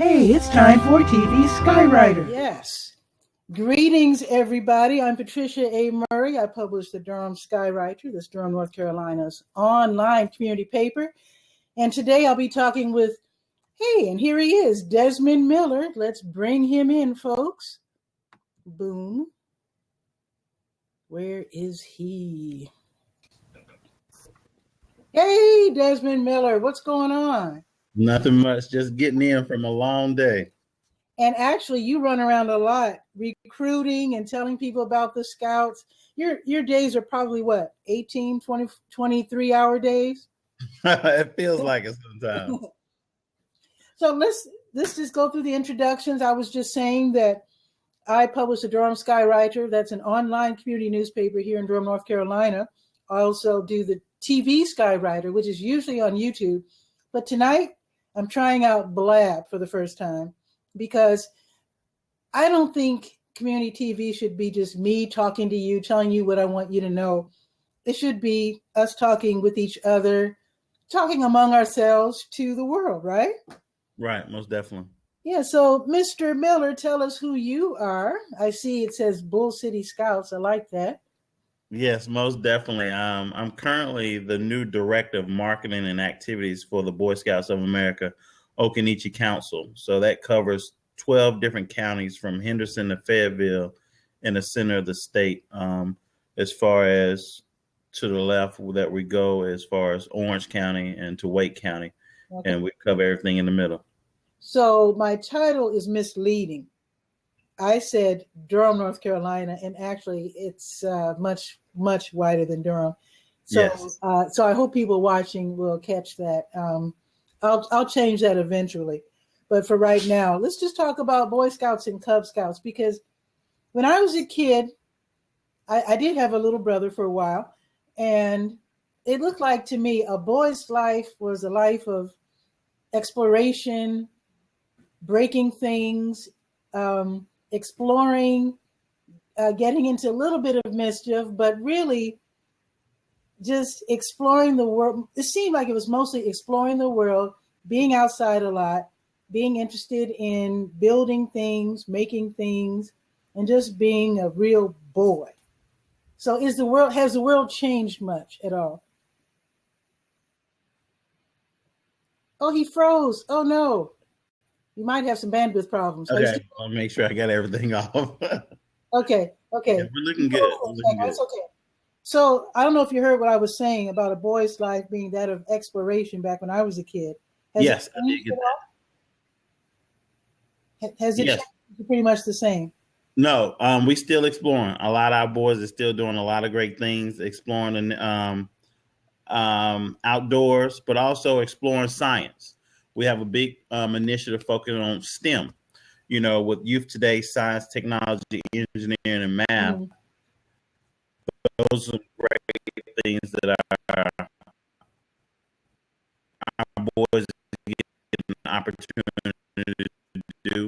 Hey, it's time for TV Skywriter. Yes. Greetings, everybody. I'm Patricia A. Murray. I publish the Durham Skywriter, this Durham, North Carolina's online community paper. And today I'll be talking with, and here he is, Desmond Miller. Let's bring him in, folks. Boom. Where is he? Hey, Desmond Miller, what's going on? Nothing much, just getting in from a long day. And actually, you run around a lot, recruiting and telling people about the Scouts. Your days are probably, what, 18, 20, 23-hour days? It feels like it sometimes. So let's just go through the introductions. I was just saying that I publish the Durham Skywriter. That's an online community newspaper here in Durham, North Carolina. I also do the TV Skywriter, which is usually on YouTube. But tonight, I'm trying out Blab for the first time because I don't think community TV should be just me talking to you, telling you what I want you to know. It should be us talking with each other, talking among ourselves to the world, right? Right, most definitely. Yeah, so Mr. Miller, tell us who you are. I see it says Bull City Scouts. I like that. Yes, most definitely. I'm currently the new director of marketing and activities for the Boy Scouts of America Occoneechee Council. So that covers 12 different counties from Henderson to Fayetteville in the center of the state. As far as to the left that we go, as far as Orange County and to Wake County, okay. And we cover everything in the middle. So my title is misleading. I said Durham, North Carolina, and actually it's much, much wider than Durham. So, yes. So I hope people watching will catch that. I'll change that eventually. But for right now, let's just talk about Boy Scouts and Cub Scouts, because when I was a kid, I did have a little brother for a while, and it looked like to me a boy's life was a life of exploration, breaking things, exploring, getting into a little bit of mischief, but really just exploring the world. It seemed like it was mostly exploring the world, being outside a lot, being interested in building things, making things, and just being a real boy. So has the world changed much at all? Oh, he froze. Oh no. You might have some bandwidth problems. Okay, I'll make sure I got everything off. Okay. Yeah, we're looking good. That's okay. So I don't know if you heard what I was saying about a boy's life being that of exploration back when I was a kid. Yes, I did get that. Has it changed? Pretty much the same? No, we still exploring. A lot of our boys are still doing a lot of great things, exploring the outdoors, but also exploring science. We have a big initiative focusing on STEM, with youth today, science, technology, engineering, and math. Mm-hmm. Those are great things that our boys get an opportunity to do.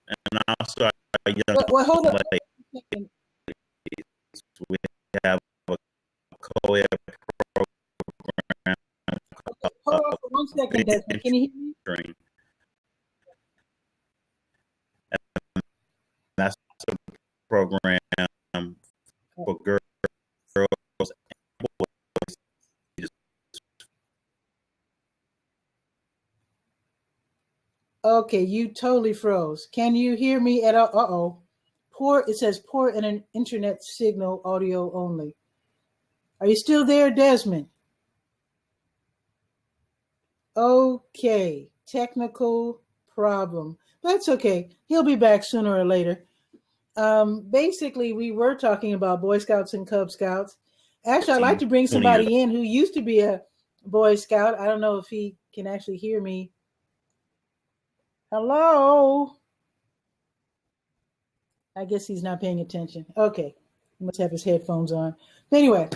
And also our young hold on. We have a co-ed program. Hold on for 1 second, Desmond. Can you hear me? That's a program for girls and boys. Okay, you totally froze. Can you hear me at all? It says poor in an internet signal, audio only. Are you still there, Desmond? Okay, technical problem. That's okay. He'll be back sooner or later. Basically, we were talking about Boy Scouts and Cub Scouts. Actually, I'd like to bring somebody in who used to be a Boy Scout. I don't know if he can actually hear me. Hello? I guess he's not paying attention. Okay, he must have his headphones on. Anyway,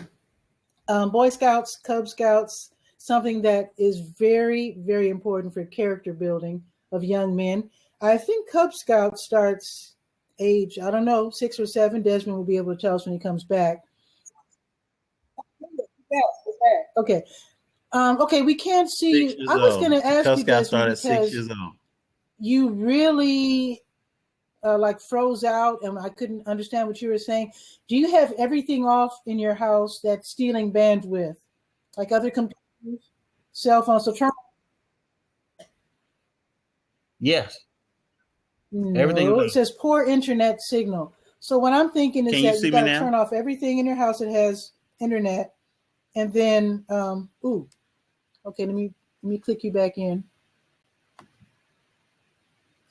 Boy Scouts, Cub Scouts, something that is very, very important for character building of young men. I think Cub Scout starts age, 6 or 7. Desmond will be able to tell us when he comes back. Okay. Okay, we can't see you. I was going to ask you, Desmond, started at 6 years old. you really like froze out and I couldn't understand what you were saying. Do you have everything off in your house that's stealing bandwidth, like other computers, cell phones? So turn. Yes. No, it says poor internet signal. So what I'm thinking is that you got to turn off everything in your house that has internet, and then okay, let me click you back in.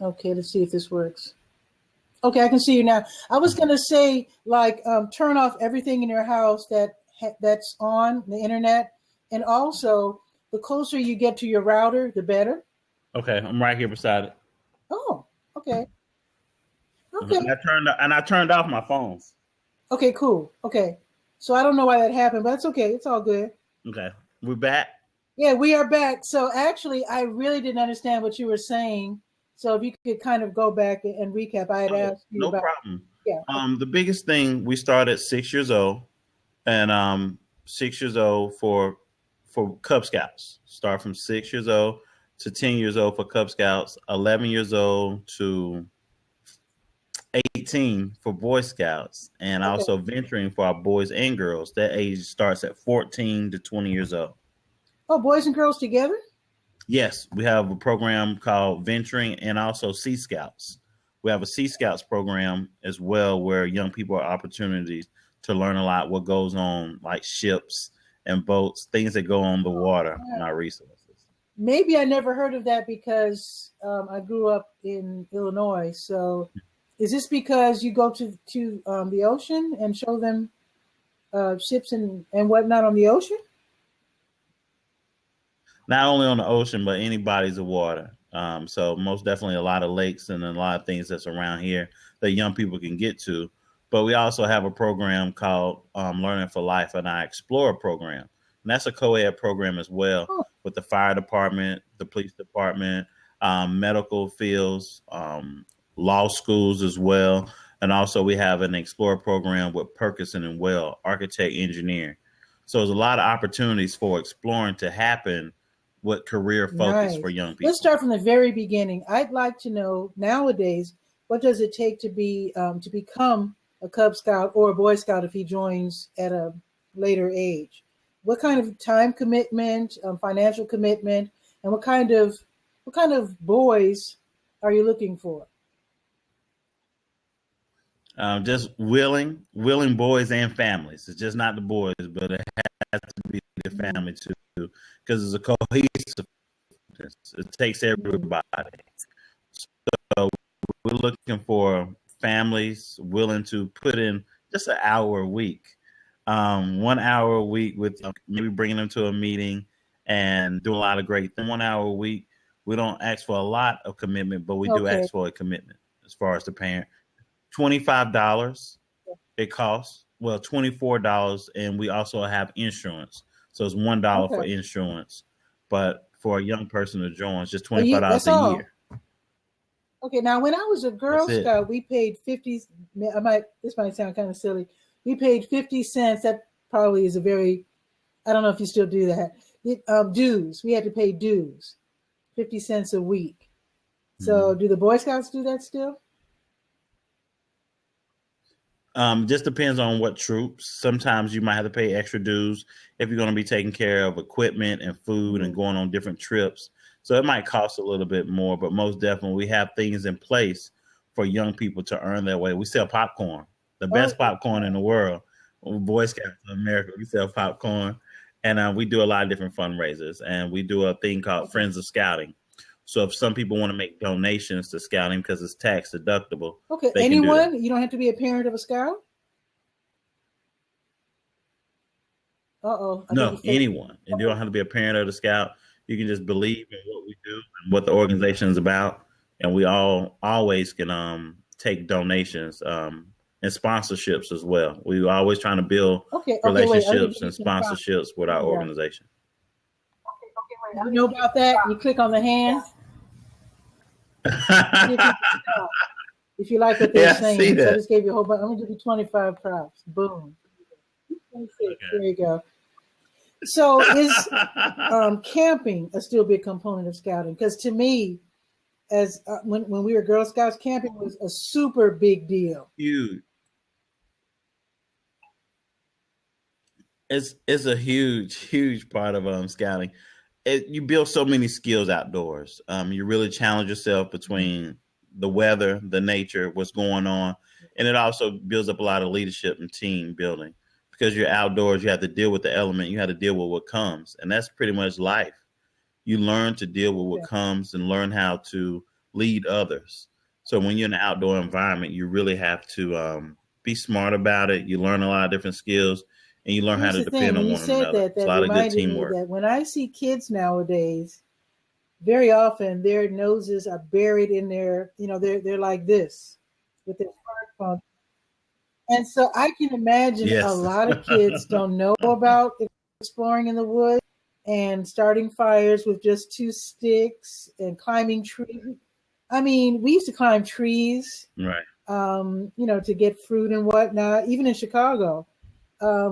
Okay, let's see if this works. Okay, I can see you now. I was gonna say like turn off everything in your house that's on the internet, and also the closer you get to your router, the better. Okay, I'm right here beside it. Oh, okay. Okay. And I turned off my phones. Okay, cool. Okay. So I don't know why that happened, but it's okay. It's all good. Okay. We're back. Yeah, we are back. So actually, I really didn't understand what you were saying. So if you could kind of go back and recap, I had asked you about. No problem. Yeah. The biggest thing, we started at 6 years old, and 6 years old for Cub Scouts. Start from 6 years old to 10 years old for Cub Scouts, 11 years old to 18 for Boy Scouts, and also venturing for our boys and girls. That age starts at 14 to 20 years old. Oh, boys and girls together? Yes, we have a program called Venturing and also Sea Scouts. We have a Sea Scouts program as well where young people have opportunities to learn a lot what goes on, like ships and boats, things that go on the water and our resources. Maybe I never heard of that because I grew up in Illinois. So is this because you go to the ocean and show them ships and whatnot on the ocean? Not only on the ocean, but any bodies of water. So most definitely a lot of lakes and a lot of things that's around here that young people can get to. But we also have a program called Learning for Life, and our Explorer program. And that's a co-ed program as well with the fire department, the police department, medical fields, law schools as well. And also we have an Explorer program with Perkinson and Well, architect, engineer. So there's a lot of opportunities for exploring to happen with career focus for young people. Let's start from the very beginning. I'd like to know nowadays, what does it take to be to become a Cub Scout or a Boy Scout if he joins at a later age? What kind of time commitment, financial commitment, and what kind of boys are you looking for? Just willing boys and families. It's just not the boys, but it has to be the family too, because it's a cohesive. It takes everybody. So we're looking for families willing to put in just an hour a week, 1 hour a week with maybe bringing them to a meeting and doing a lot of great things. 1 hour a week. We don't ask for a lot of commitment, but we do ask for a commitment as far as the parent. $25 it costs. Well, $24, and we also have insurance. So it's $1 for insurance. But for a young person to join, it's just $25 a year. Okay, now when I was a Girl Scout, we paid 50. This might sound kind of silly. We paid 50 cents. That probably is a very, I don't know if you still do that. Dues. We had to pay dues, 50 cents a week. So do the Boy Scouts do that still? Just depends on what troops. Sometimes you might have to pay extra dues if you're going to be taking care of equipment and food and going on different trips. So it might cost a little bit more, but most definitely we have things in place for young people to earn their way. We sell popcorn, the best popcorn in the world. Boy Scouts of America, we sell popcorn, and we do a lot of different fundraisers, and we do a thing called Friends of Scouting. So if some people want to make donations to Scouting because it's tax deductible. Okay, anyone? You don't have to be a parent of a Scout? No, anyone. And you don't have to be a parent of the Scout. You can just believe in what we do and what the organization is about. And we always can take donations and sponsorships as well. We're always trying to build relationships and sponsorships with our organization. You know about that? You click on the hand. If you like what they're saying, so I just gave you a whole bunch. I'm gonna give you 25 props. Boom. There you go. So is camping a still big component of Scouting? Because to me, as when we were Girl Scouts, camping was a super big deal. Huge. It's a huge part of scouting. You build so many skills outdoors. You really challenge yourself between the weather, the nature, what's going on, and it also builds up a lot of leadership and team building because you're outdoors. You have to deal with the element. You have to deal with what comes, and that's pretty much life. You learn to deal with what comes and learn how to lead others. So when you're in an outdoor environment, you really have to be smart about it. You learn a lot of different skills, and you learn how to depend on one another. It's a lot of good teamwork. That when I see kids nowadays, very often their noses are buried in their, they're like this with their smartphone. And so I can imagine a lot of kids don't know about exploring in the woods and starting fires with just 2 sticks and climbing trees. I mean, we used to climb trees, right? To get fruit and whatnot. Even in Chicago,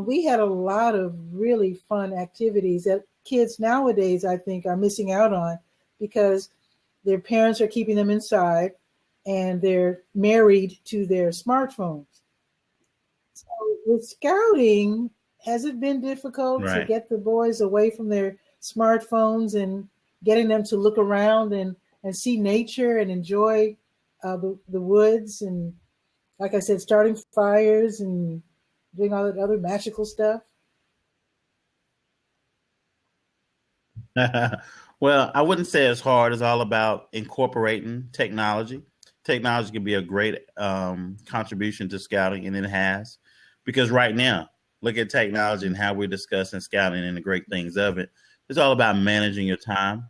we had a lot of really fun activities that kids nowadays, I think, are missing out on because their parents are keeping them inside and they're married to their smartphones. So with scouting, has it been difficult to get the boys away from their smartphones and getting them to look around and see nature and enjoy the woods and, like I said, starting fires and doing all that other magical stuff? Well, I wouldn't say it's hard. It's all about incorporating technology. Technology can be a great contribution to scouting, and it has. Because right now, look at technology and how we're discussing scouting and the great things of it. It's all about managing your time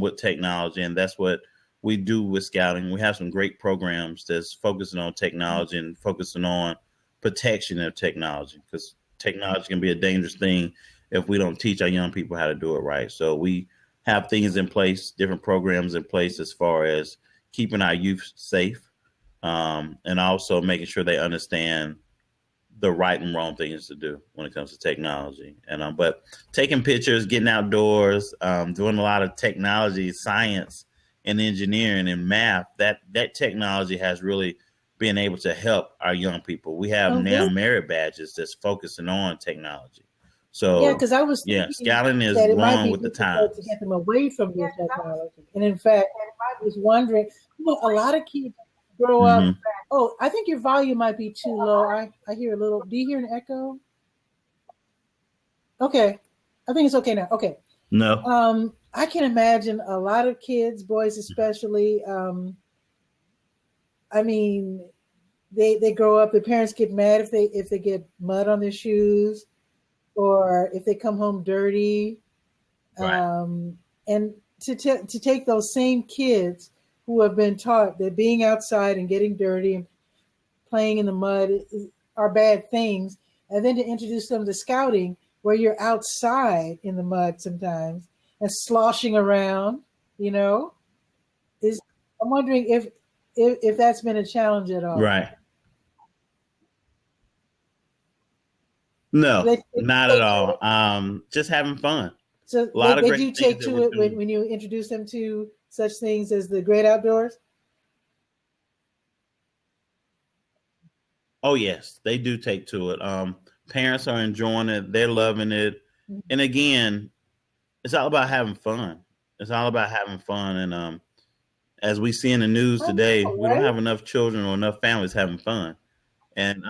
with technology, and that's what we do with scouting. We have some great programs that's focusing on technology and focusing on protection of technology, because technology can be a dangerous thing if we don't teach our young people how to do it right. So we have things in place, different programs in place as far as keeping our youth safe, and also making sure they understand the right and wrong things to do when it comes to technology. And but taking pictures, getting outdoors, doing a lot of technology, science, and engineering and math, that technology has really been able to help our young people. We have now merit badges that's focusing on technology. So because I was scouting is that it might wrong be with the times to get them away from their technology. And in fact, I was wondering, a lot of kids grow up. Oh, I think your volume might be too low. I hear a little. Do you hear an echo? Okay, I think it's okay now. Okay. No. I can imagine a lot of kids, boys especially. I mean, they grow up. Their parents get mad if they get mud on their shoes, or if they come home dirty. And to take those same kids who have been taught that being outside and getting dirty and playing in the mud are bad things, and then to introduce them to scouting, where you're outside in the mud sometimes and sloshing around, I'm wondering if that's been a challenge at all. Right. No, not at all. Just having fun. So they do take to it when you introduce them to such things as the great outdoors? Oh, yes, they do take to it. Parents are enjoying it. They're loving it. And again, it's all about having fun. It's all about having fun. And as we see in the news today, we don't have enough children or enough families having fun. And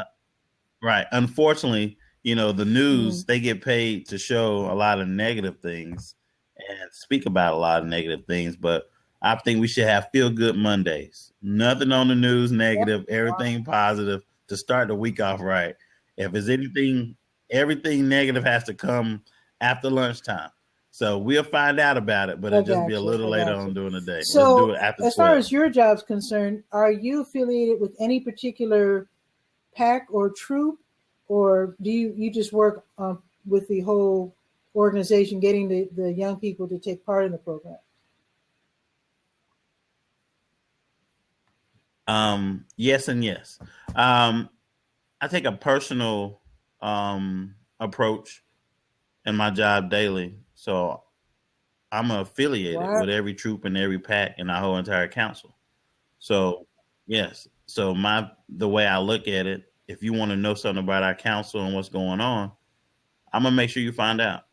unfortunately, the news, they get paid to show a lot of negative things and speak about a lot of negative things. But I think we should have feel good Mondays. Nothing on the news negative, everything positive to start the week off right. If it's everything negative has to come after lunchtime. So we'll find out about it, but it'll just be a little later on during the day. So let's do it after 12. As far as your job's concerned, are you affiliated with any particular pack or troop, or do you just work with the whole organization, getting the young people to take part in the program? Yes and yes. I take a personal approach in my job daily. So I'm affiliated Wow. with every troop and every pack in our whole entire council. So yes, so the way I look at it, if you want to know something about our council and what's going on, I'm gonna make sure you find out.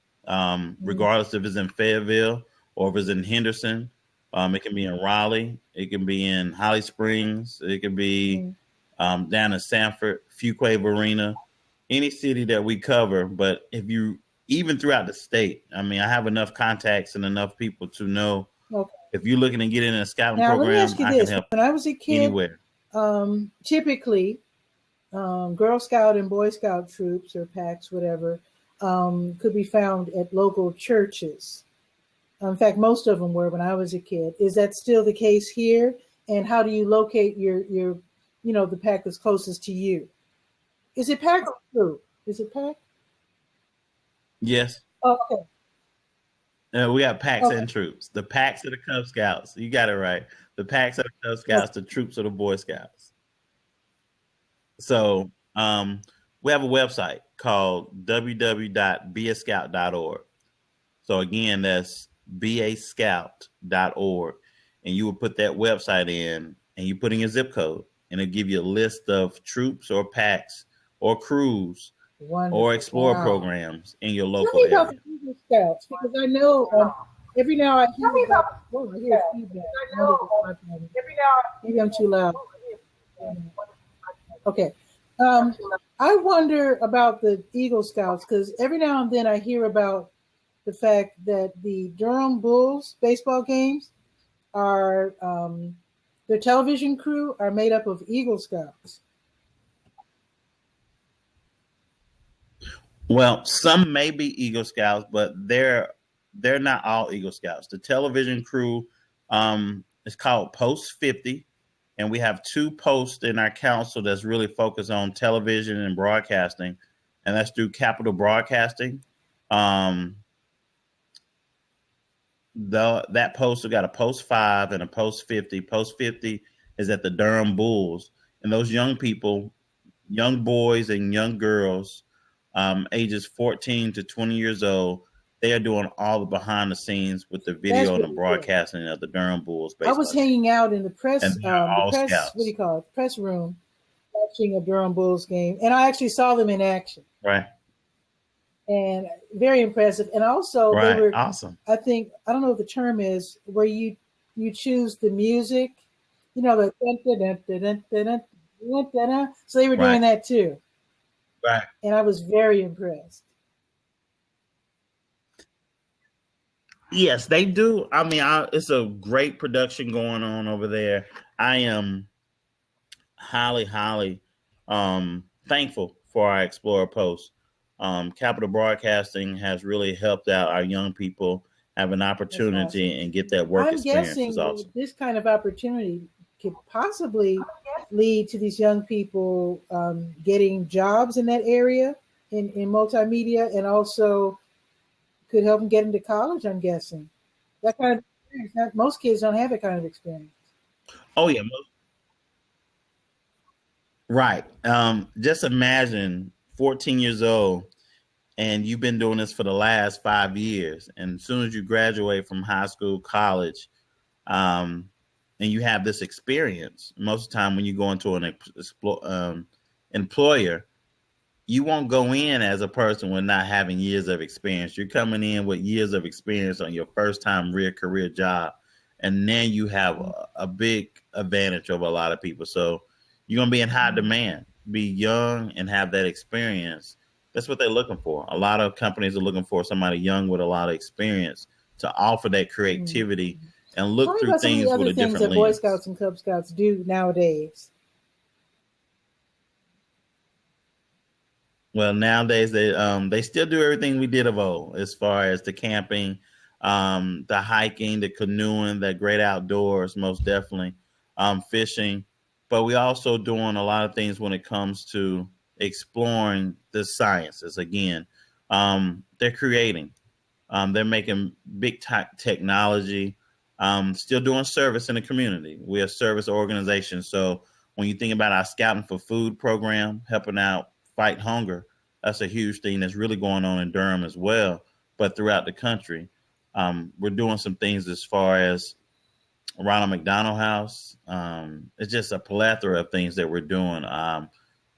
Regardless if it's in Fayetteville or if it's in Henderson, it can be in Raleigh, it can be in Holly Springs, it can be down in Sanford, Fuquay Arena, any city that we cover. But if you even throughout the state, I mean, I have enough contacts and enough people to know Okay. if you're looking to get in a scouting Now let me program, ask you I can this: help when I was a kid, anywhere. typically, Girl Scout and Boy Scout troops or packs, whatever, could be found at local churches. In fact, most of them were when I was a kid. Is that still the case here? And how do you locate your the pack that's closest to you? Is it pack or troop? Is it pack? Yes. Oh, okay. We got packs Okay. and troops. The packs are the Cub Scouts. You got it right. The packs are the Cub Scouts. The troops are the Boy Scouts. So we have a website called www.beascout.org. So again, that's beascout.org. And you would put that website in and you put in your zip code and it'll give you a list of troops or packs or crews or explorer programs in your local area. Tell me about the Eagle Scouts, because I know every now I hear about. Oh, I hear feedback. Maybe I'm too loud. Okay. I wonder about the Eagle Scouts because every now and then I hear about the fact that the Durham Bulls baseball games are their television crew are made up of Eagle Scouts. Well, some may be Eagle Scouts, but they're not all Eagle Scouts. The television crew is called Post 50, and we have 2 posts in our council that's really focused on television and broadcasting, and that's through Capital Broadcasting. That post, we got a Post 5 and a Post 50. Post 50 is at the Durham Bulls, and those young people, young boys and young girls, ages 14 to 20 years old, they are doing all the behind the scenes with the video and the broadcasting of the Durham Bulls. I was hanging out in the press, Scouts. What do you call it? Press room, watching a Durham Bulls game, and I actually saw them in action. Right. And very impressive. And also, right. They were awesome. I don't know what the term is, where you choose the music, the so they were doing that too. Right. And I was very impressed. Yes, they do. I mean, it's a great production going on over there. I am highly, highly thankful for our Explorer Post. Capital Broadcasting has really helped out our young people have an opportunity and get that work experience. I'm guessing awesome. This kind of opportunity could possibly lead to these young people getting jobs in that area in multimedia, and also could help them get into college. I'm guessing that kind of experience. Most kids don't have that kind of experience. Oh yeah, right. Just imagine 14 years old, and you've been doing this for the last 5 years, and as soon as you graduate from high school, college, and you have this experience, most of the time when you go into an employer, you won't go in as a person with not having years of experience. You're coming in with years of experience on your first time real career job, and then you have a big advantage over a lot of people. So you're going to be in high demand, be young and have that experience. That's what they're looking for. A lot of companies are looking for somebody young with a lot of experience to offer that creativity and look through things with a different lens. Boy Scouts and Cub Scouts do nowadays. Well, nowadays they still do everything we did of old, as far as the camping, the hiking, the canoeing, the great outdoors, most definitely, fishing. But we also doing a lot of things when it comes to exploring the sciences. Again, they're creating, they're making big technology, still doing service in the community. We're a service organization. So when you think about our Scouting for Food program, helping out fight hunger, that's a huge thing that's really going on in Durham as well, but throughout the country. We're doing some things as far as Ronald McDonald House. It's just a plethora of things that we're doing.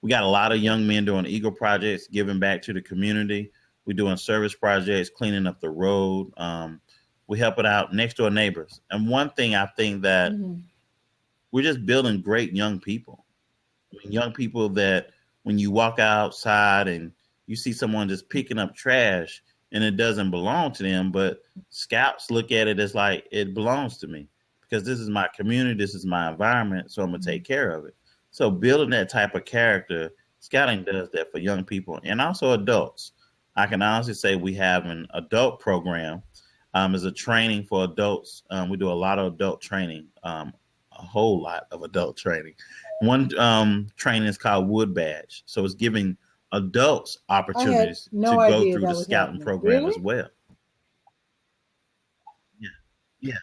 We got a lot of young men doing Eagle projects, giving back to the community. We're doing service projects, cleaning up the road. We help it out next door neighbors. And one thing I think that we're just building great young people. I mean, young people that when you walk outside and you see someone just picking up trash and it doesn't belong to them, but scouts look at it as like it belongs to me because this is my community, this is my environment, so I'm gonna take care of it. So building that type of character, scouting does that for young people and also adults. I can honestly say we have an adult program as a training for adults. We do a lot of adult training, a whole lot of adult training. One training is called Wood Badge. So it's giving adults opportunities to go through the scouting program as well. Yeah. Yeah.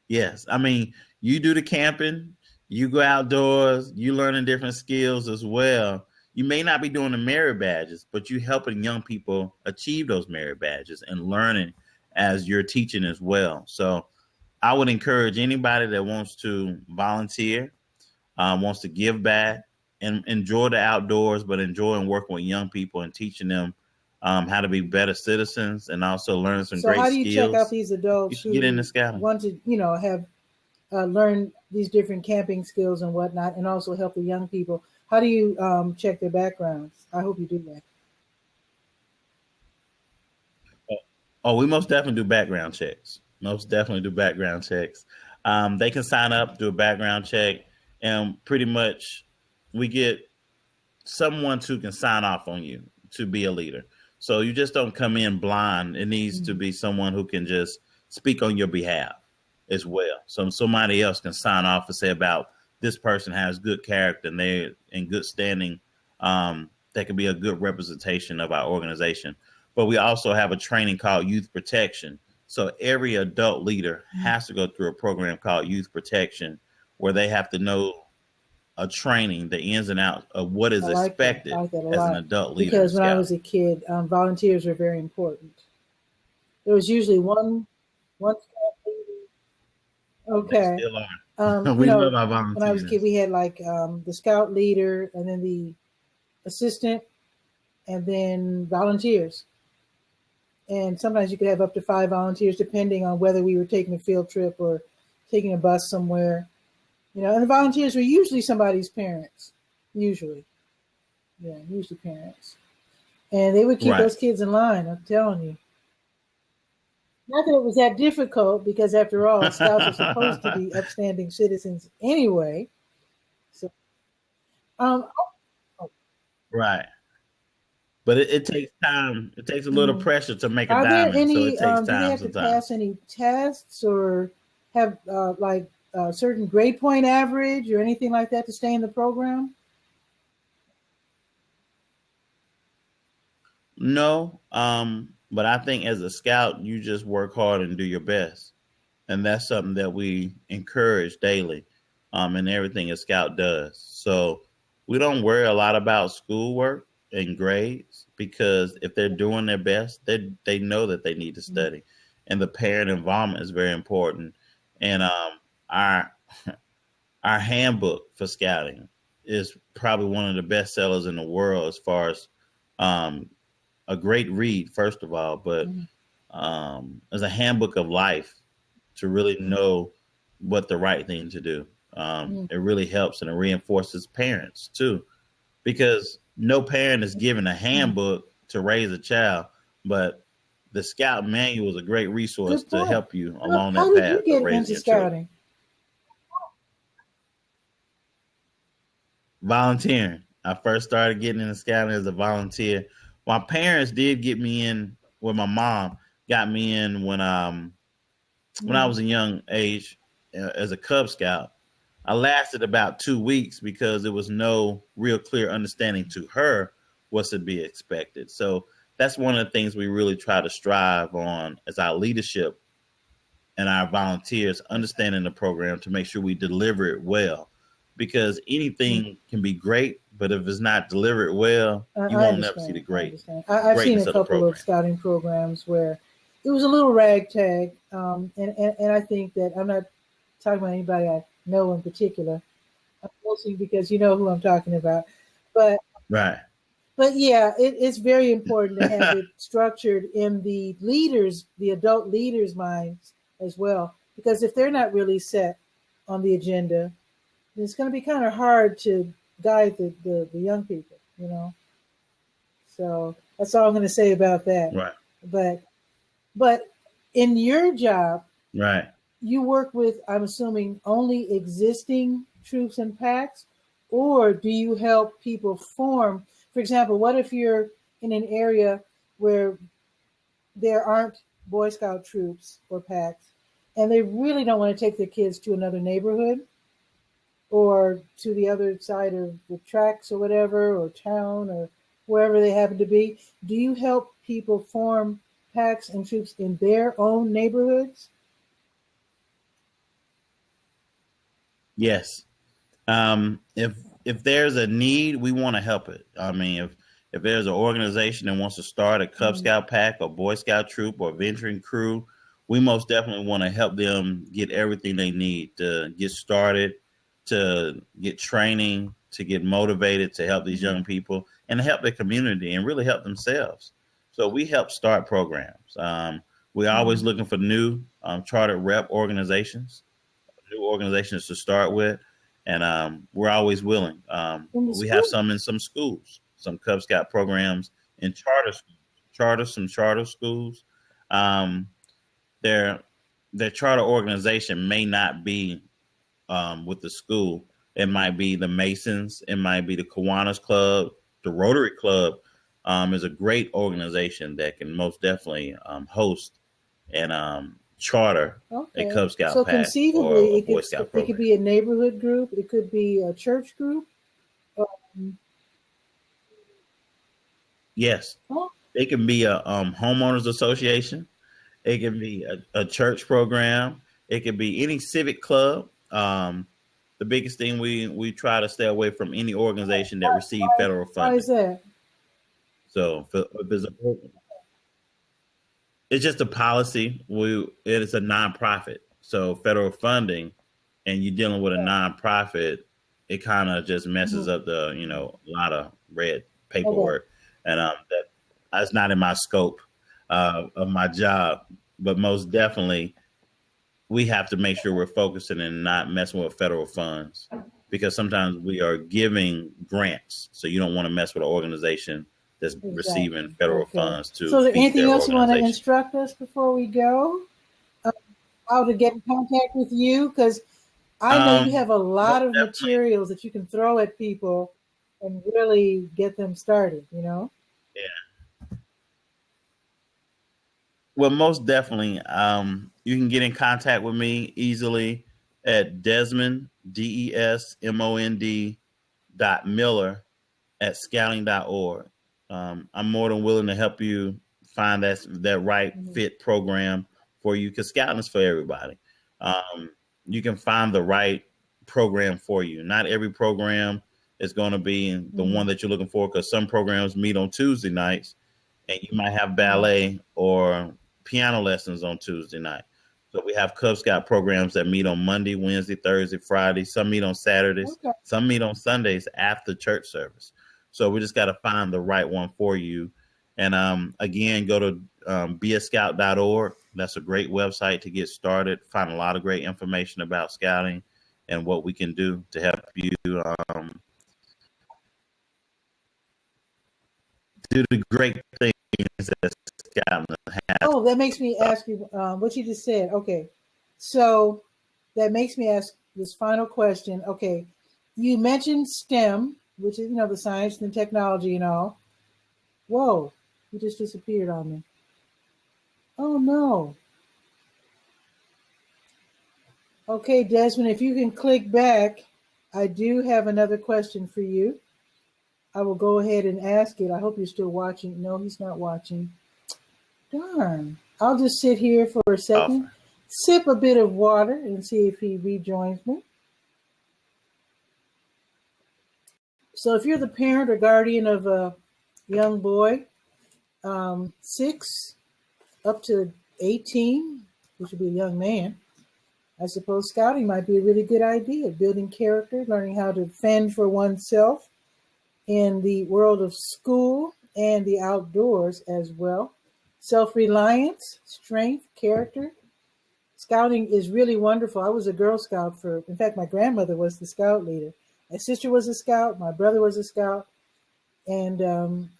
Yes. I mean, you do the camping, you go outdoors, you learning different skills as well. You may not be doing the merit badges, but you helping young people achieve those merit badges and learning as you're teaching as well. So I would encourage anybody that wants to volunteer, wants to give back and enjoy the outdoors, but enjoying working with young people and teaching them how to be better citizens and also learn some great skills. So how do you check out these adults who get into scouting? Want to, have learn these different camping skills and whatnot, and also help the young people? How do you check their backgrounds? I hope you do that. Oh, we most definitely do background checks. Most definitely do background checks. They can sign up, do a background check, and pretty much we get someone who can sign off on you to be a leader. So you just don't come in blind. It needs to be someone who can just speak on your behalf as well. So somebody else can sign off and say about this person has good character and they're in good standing. That can be a good representation of our organization. But we also have a training called Youth Protection. So every adult leader has to go through a program called Youth Protection where they have to know a training, the ins and outs of what is expected as an adult leader. Because when I was a kid, volunteers were very important. There was usually one scout leader. Okay. They still are. We love our volunteers. When I was a kid, we had like the scout leader and then the assistant and then volunteers. And sometimes you could have up to 5 volunteers depending on whether we were taking a field trip or taking a bus somewhere. And the volunteers were usually somebody's parents, usually parents. And they would keep those kids in line, I'm telling you. Not that it was that difficult because after all, scouts are supposed to be upstanding citizens anyway. So, Right. But it takes time. It takes a little pressure to make a diamond. Are there any, so it takes time do they have sometimes. to pass any tests or have certain grade point average or anything like that to stay in the program? No, but I think as a scout, you just work hard and do your best. And that's something that we encourage daily in everything a scout does. So we don't worry a lot about schoolwork and grades because if they're doing their best, they know that they need to study. And the parent involvement is very important. And our handbook for scouting is probably one of the best sellers in the world as far as a great read, first of all, but as a handbook of life to really know what the right thing to do. It really helps and it reinforces parents too, because no parent is given a handbook to raise a child, but the Scout Manual is a great resource to help you along that path. How did you get into scouting? Volunteering. I first started getting into scouting as a volunteer. My parents did get me in. Well, my mom got me in when I was a young age as a Cub Scout. I lasted about 2 weeks because there was no real clear understanding to her what's to be expected. So that's one of the things we really try to strive on as our leadership and our volunteers, understanding the program to make sure we deliver it well. Because anything can be great, but if it's not delivered well, you won't never see the great. I've seen a couple of scouting programs where it was a little ragtag. And I think that I'm not talking about anybody I know in particular. I'm mostly because you know who I'm talking about. But Right. but yeah, it's very important to have it structured in the leaders, the adult leaders' minds as well. Because if they're not really set on the agenda, it's going to be kind of hard to guide the young people, you know. So that's all I'm going to say about that. Right. But in your job, Right. you work with, I'm assuming, only existing troops and packs, or do you help people form? For example, what if you're in an area where there aren't Boy Scout troops or packs, and they really don't want to take their kids to another neighborhood or to the other side of the tracks or whatever, or town or wherever they happen to be? Do you help people form packs and troops in their own neighborhoods? Yes. If there's a need, we want to help it. I mean, if there's an organization that wants to start a Cub Scout pack or Boy Scout troop or venturing crew, we most definitely want to help them get everything they need to get started, to get training, to get motivated, to help these young people and to help their community and really help themselves. So we help start programs. We're always looking for new chartered rep organizations, new organizations to start with, and we're always willing. We have some in some schools, some Cub Scout programs in charter schools, some charter schools. Their charter organization may not be with the school. It might be the Masons. It might be the Kiwanis Club. The Rotary Club is a great organization that can most definitely host and charter a Cub Scout so pack conceivably, or a Boy Scout program. it could be a neighborhood group. It could be a church group. Yes, it can be a homeowners association. It can be a church program. It could be any civic club. The biggest thing we try to stay away from any organization that receive federal funding. Why is that? So if there's it's just a policy. It is a nonprofit. So federal funding, and you're dealing with a nonprofit, it kind of just messes up the a lot of red paperwork, and that's not in my scope of my job. But most definitely, we have to make sure we're focusing and not messing with federal funds, because sometimes we are giving grants. So you don't want to mess with an organization that's receiving federal funds to. So, is there anything else you want to instruct us before we go? How to get in contact with you? Because I know you have a lot of materials that you can throw at people and really get them started. Yeah. Well, most definitely, you can get in contact with me easily at Desmond, DESMOND .Miller@scouting.org. I'm more than willing to help you find that right fit program for you, because scouting is for everybody. You can find the right program for you. Not every program is going to be the one that you're looking for, because some programs meet on Tuesday nights, and you might have ballet or piano lessons on Tuesday night. So we have Cub Scout programs that meet on Monday, Wednesday, Thursday, Friday. Some meet on Saturdays. Some meet on Sundays after church service. So we just got to find the right one for you. And again, go to beascout.org. That's a great website to get started. Find a lot of great information about scouting and what we can do to help you do the great things that scouting has. Oh, that makes me ask you what you just said. Okay, so that makes me ask this final question. Okay, you mentioned STEM, which is the science and technology and all. Whoa, you just disappeared on me. Oh no. Okay, Desmond, if you can click back, I do have another question for you. I will go ahead and ask it. I hope you're still watching. No, he's not watching. Darn. I'll just sit here for a second, sip a bit of water, and see if he rejoins me. So if you're the parent or guardian of a young boy, 6 up to 18, he should be a young man, I suppose scouting might be a really good idea. Building character, learning how to fend for oneself in the world of school and the outdoors as well. Self-reliance, strength, character. Scouting is really wonderful. I was a Girl Scout in fact, my grandmother was the scout leader. My sister was a scout. My brother was a scout. And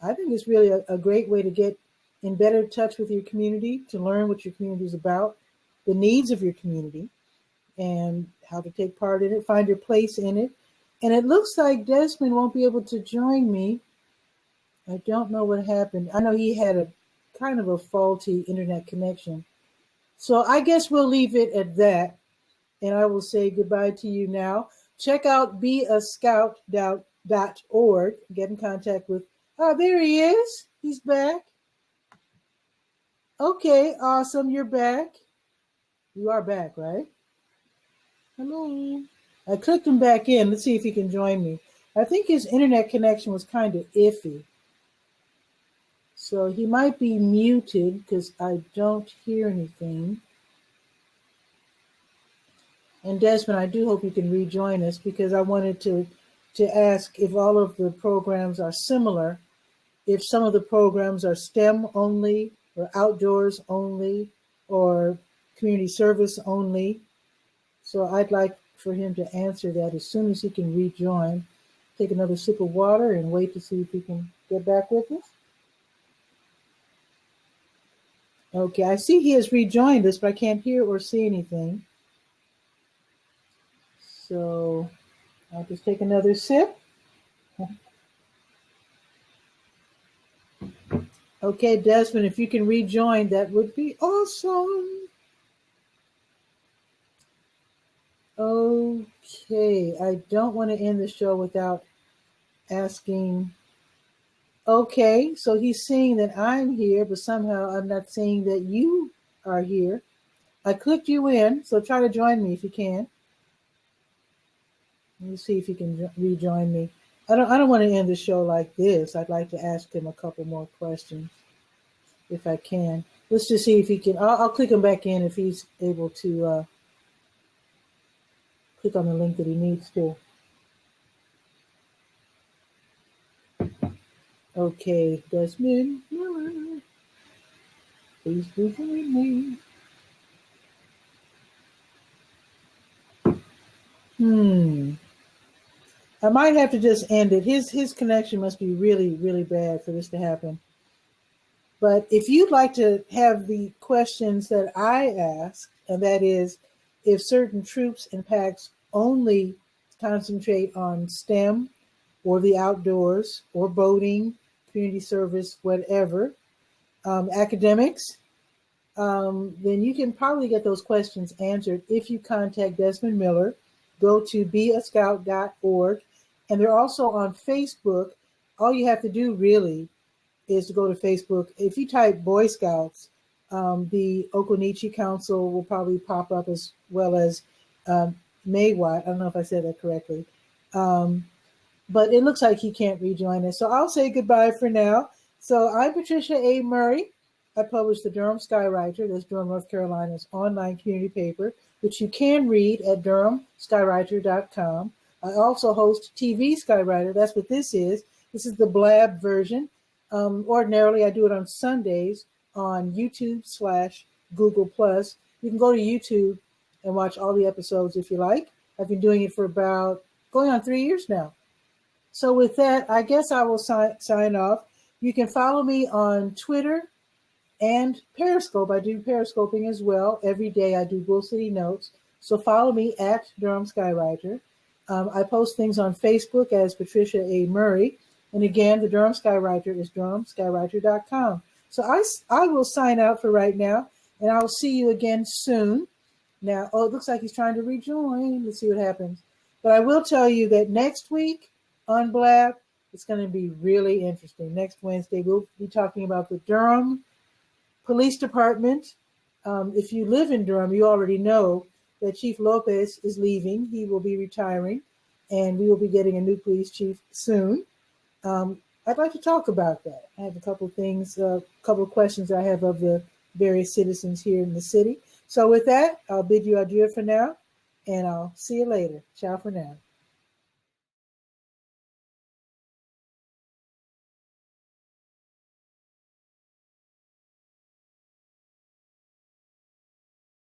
I think it's really a great way to get in better touch with your community, to learn what your community is about, the needs of your community, and how to take part in it, find your place in it. And it looks like Desmond won't be able to join me. I don't know what happened. I know he had a kind of a faulty internet connection. So I guess we'll leave it at that. And I will say goodbye to you now. Check out beascout.org. Get in contact with, there he is. He's back. Okay, awesome. You're back. You are back, right? Hello. I clicked him back in. Let's see if he can join me. I think his internet connection was kind of iffy. So he might be muted because I don't hear anything. And Desmond, I do hope you can rejoin us, because I wanted to ask if all of the programs are similar, if some of the programs are STEM only or outdoors only or community service only. So I'd like for him to answer that as soon as he can rejoin. Take another sip of water and wait to see if he can get back with us. Okay, I see he has rejoined us, but I can't hear or see anything. So I'll just take another sip. Okay, Desmond, if you can rejoin, that would be awesome. Okay, I don't want to end the show without asking. Okay, so he's saying that I'm here, but somehow I'm not saying that you are here. I clicked you in, so try to join me if you can. Let me see if you can rejoin me. I don't want to end the show like this. I'd like to ask him a couple more questions if I can. Let's just see if he can. I'll click him back in if he's able to click on the link that he needs to. Okay, Desmond Miller, please join me. I might have to just end it. His connection must be really, really bad for this to happen. But if you'd like to have the questions that I ask, and that is, if certain troops and packs only concentrate on STEM or the outdoors or boating, community service, whatever, academics, then you can probably get those questions answered if you contact Desmond Miller. Go to beascout.org. And they're also on Facebook. All you have to do really is to go to Facebook. If you type Boy Scouts, the Okonichi Council will probably pop up, as well as Maywat. I don't know if I said that correctly. But it looks like he can't rejoin us. So I'll say goodbye for now. So I'm Patricia A. Murray. I publish the Durham Skywriter. That's Durham, North Carolina's online community paper, which you can read at durhamskywriter.com. I also host TV Skywriter. That's what this is. This is the blab version. Ordinarily, I do it on Sundays on YouTube/Google+. You can go to YouTube and watch all the episodes if you like. I've been doing it for about going on 3 years now. So with that, I guess I will sign off. You can follow me on Twitter and Periscope. I do Periscoping as well. Every day I do Bull City Notes. So follow me at Durham Skywriter. I post things on Facebook as Patricia A. Murray. And again, the Durham Skywriter is durhamskywriter.com. So I will sign out for right now, and I'll see you again soon. Now, it looks like he's trying to rejoin. Let's see what happens. But I will tell you that next week on Blab, it's going to be really interesting. Next Wednesday, we'll be talking about the Durham Police Department. If you live in Durham, you already know that Chief Lopez is leaving. He will be retiring, and we will be getting a new police chief soon. I'd like to talk about that. I have a couple of things, a couple of questions I have of the various citizens here in the city. So with that, I'll bid you adieu for now, and I'll see you later. Ciao for now.